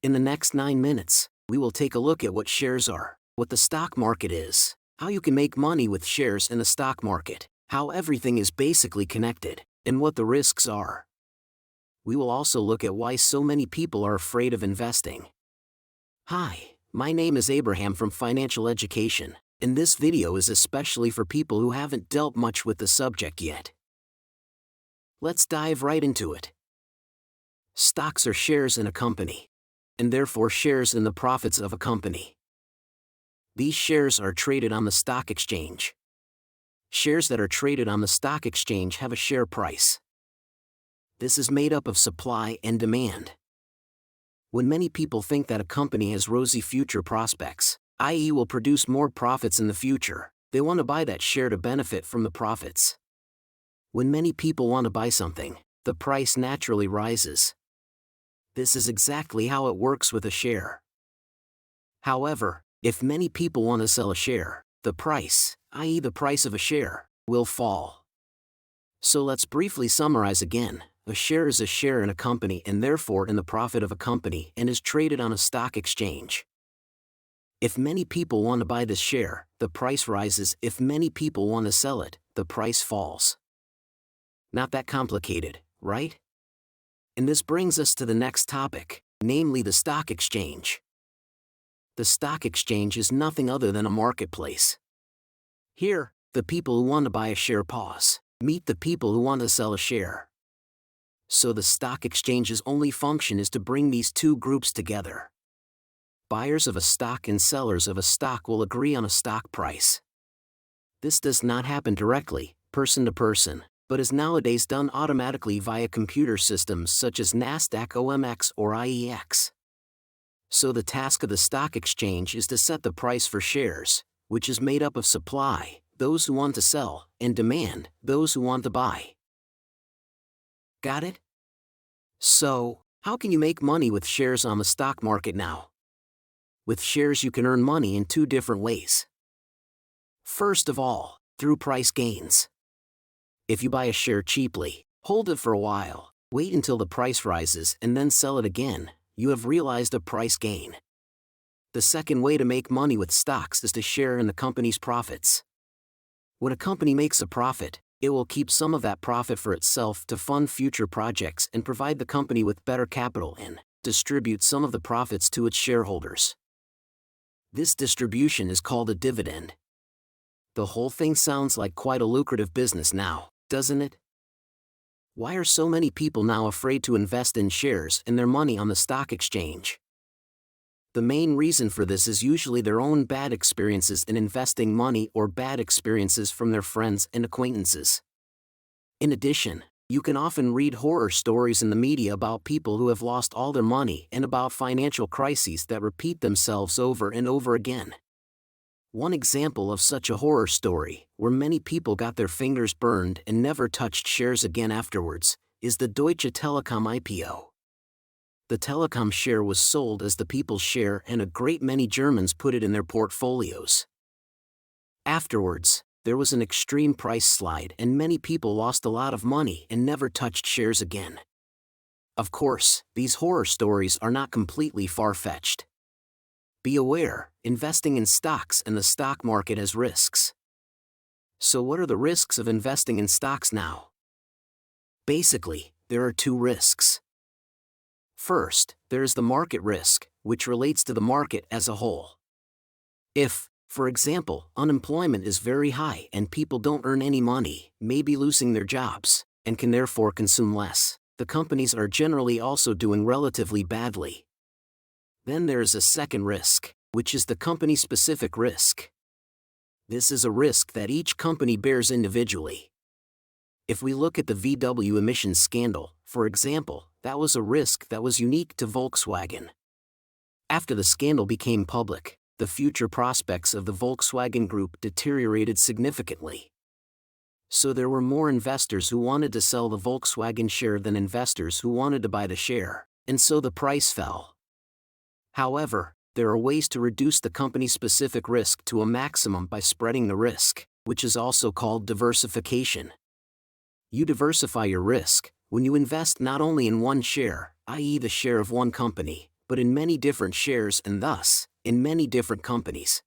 In the next 9 minutes, we will take a look at what shares are, what the stock market is, how you can make money with shares in the stock market, how everything is basically connected, and what the risks are. We will also look at why so many people are afraid of investing. Hi, my name is Abraham from Financial Education, and this video is especially for people who haven't dealt much with the subject yet. Let's dive right into it. Stocks are shares in a company, and therefore shares in the profits of a company. These shares are traded on the stock exchange. Shares that are traded on the stock exchange have a share price. This is made up of supply and demand. When many people think that a company has rosy future prospects, i.e. will produce more profits in the future, they want to buy that share to benefit from the profits. When many people want to buy something, the price naturally rises. This is exactly how it works with a share. However, if many people want to sell a share, the price, i.e. the price of a share, will fall. So let's briefly summarize again. A share is a share in a company and therefore in the profit of a company and is traded on a stock exchange. If many people want to buy this share, the price rises. If many people want to sell it, the price falls. Not that complicated, right? And this brings us to the next topic, namely the stock exchange. The stock exchange is nothing other than a marketplace. Here, the people who want to buy a share pause, meet the people who want to sell a share. So the stock exchange's only function is to bring these two groups together. Buyers of a stock and sellers of a stock will agree on a stock price. This does not happen directly, person to person, but is nowadays done automatically via computer systems such as nasdaq OMX or IEX. So the task of the stock exchange is to set the price for shares, which is made up of supply, those who want to sell, and demand, those who want to buy. Got it? So, how can you make money with shares on the stock market now? With shares you can earn money in two different ways. First of all, through price gains. If you buy a share cheaply, hold it for a while, wait until the price rises and then sell it again, you have realized a price gain. The second way to make money with stocks is to share in the company's profits. When a company makes a profit, it will keep some of that profit for itself to fund future projects and provide the company with better capital and distribute some of the profits to its shareholders. This distribution is called a dividend. The whole thing sounds like quite a lucrative business now, doesn't it? Why are so many people now afraid to invest in shares and their money on the stock exchange? The main reason for this is usually their own bad experiences in investing money or bad experiences from their friends and acquaintances. In addition, you can often read horror stories in the media about people who have lost all their money and about financial crises that repeat themselves over and over again. One example of such a horror story, where many people got their fingers burned and never touched shares again afterwards, is the Deutsche Telekom IPO. The Telekom share was sold as the people's share and a great many Germans put it in their portfolios. Afterwards, there was an extreme price slide and many people lost a lot of money and never touched shares again. Of course, these horror stories are not completely far-fetched. Be aware, investing in stocks and the stock market has risks. So what are the risks of investing in stocks now? Basically, there are two risks. First, there is the market risk, which relates to the market as a whole. If, for example, unemployment is very high and people don't earn any money, maybe losing their jobs, and can therefore consume less, the companies are generally also doing relatively badly. Then there is a second risk, which is the company-specific risk. This is a risk that each company bears individually. If we look at the VW emissions scandal, for example, that was a risk that was unique to Volkswagen. After the scandal became public, the future prospects of the Volkswagen Group deteriorated significantly. So there were more investors who wanted to sell the Volkswagen share than investors who wanted to buy the share, and so the price fell. However, there are ways to reduce the company-specific risk to a maximum by spreading the risk, which is also called diversification. You diversify your risk when you invest not only in one share, i.e. the share of one company, but in many different shares and thus, in many different companies.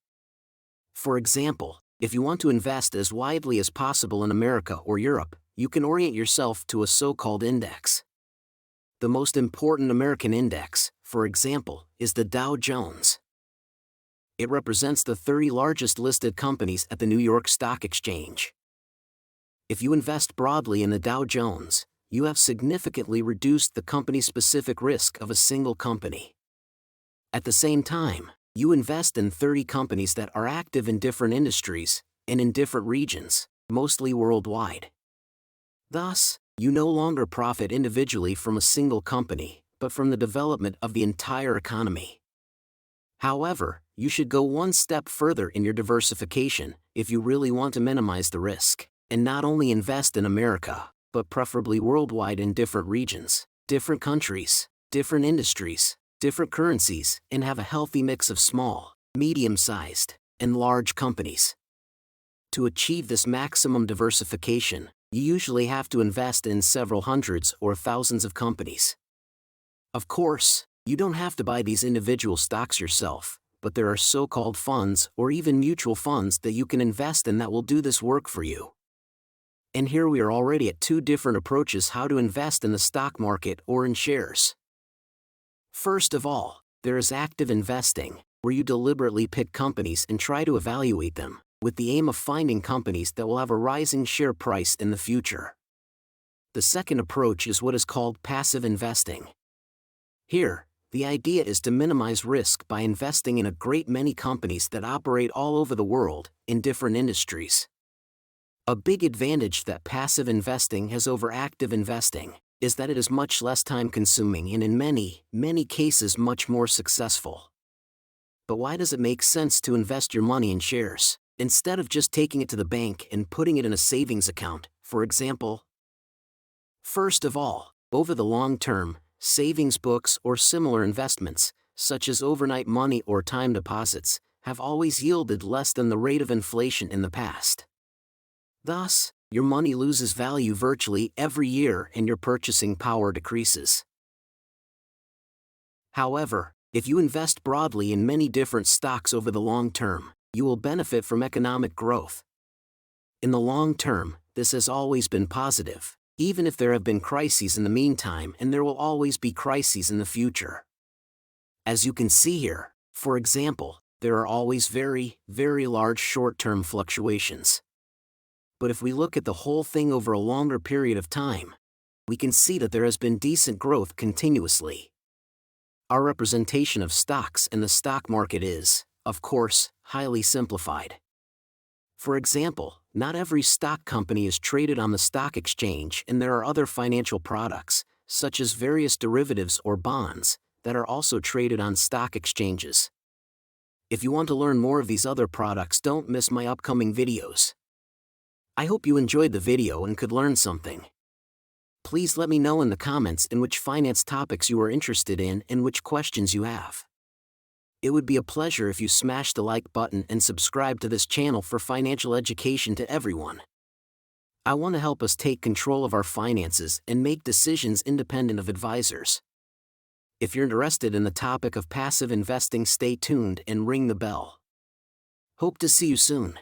For example, if you want to invest as widely as possible in America or Europe, you can orient yourself to a so-called index. The most important American index, for example, is the Dow Jones. It represents the 30 largest listed companies at the New York Stock Exchange. If you invest broadly in the Dow Jones, you have significantly reduced the company-specific risk of a single company. At the same time, you invest in 30 companies that are active in different industries and in different regions, mostly worldwide. Thus, you no longer profit individually from a single company, but from the development of the entire economy. However, you should go one step further in your diversification if you really want to minimize the risk, and not only invest in America, but preferably worldwide in different regions, different countries, different industries, different currencies, and have a healthy mix of small, medium-sized, and large companies. To achieve this maximum diversification, you usually have to invest in several hundreds or thousands of companies. Of course, you don't have to buy these individual stocks yourself, but there are so-called funds or even mutual funds that you can invest in that will do this work for you. And here we are already at two different approaches how to invest in the stock market or in shares. First of all, there is active investing, where you deliberately pick companies and try to evaluate them, with the aim of finding companies that will have a rising share price in the future. The second approach is what is called passive investing. Here, the idea is to minimize risk by investing in a great many companies that operate all over the world, in different industries. A big advantage that passive investing has over active investing is that it is much less time-consuming and in many cases much more successful. But why does it make sense to invest your money in shares, instead of just taking it to the bank and putting it in a savings account, for example? First of all, over the long term, savings books or similar investments, such as overnight money or time deposits, have always yielded less than the rate of inflation in the past. Thus, your money loses value virtually every year and your purchasing power decreases. However, if you invest broadly in many different stocks over the long term, you will benefit from economic growth. In the long term, this has always been positive, even if there have been crises in the meantime, and there will always be crises in the future. As you can see here, for example, there are always very large short-term fluctuations. But if we look at the whole thing over a longer period of time, we can see that there has been decent growth continuously. Our representation of stocks in the stock market is, of course, highly simplified. For example, not every stock company is traded on the stock exchange, and there are other financial products, such as various derivatives or bonds, that are also traded on stock exchanges. If you want to learn more of these other products, don't miss my upcoming videos. I hope you enjoyed the video and could learn something. Please let me know in the comments in which finance topics you are interested in and which questions you have. It would be a pleasure if you smash the like button and subscribe to this channel for financial education to everyone. I want to help us take control of our finances and make decisions independent of advisors. If you're interested in the topic of passive investing, stay tuned and ring the bell. Hope to see you soon.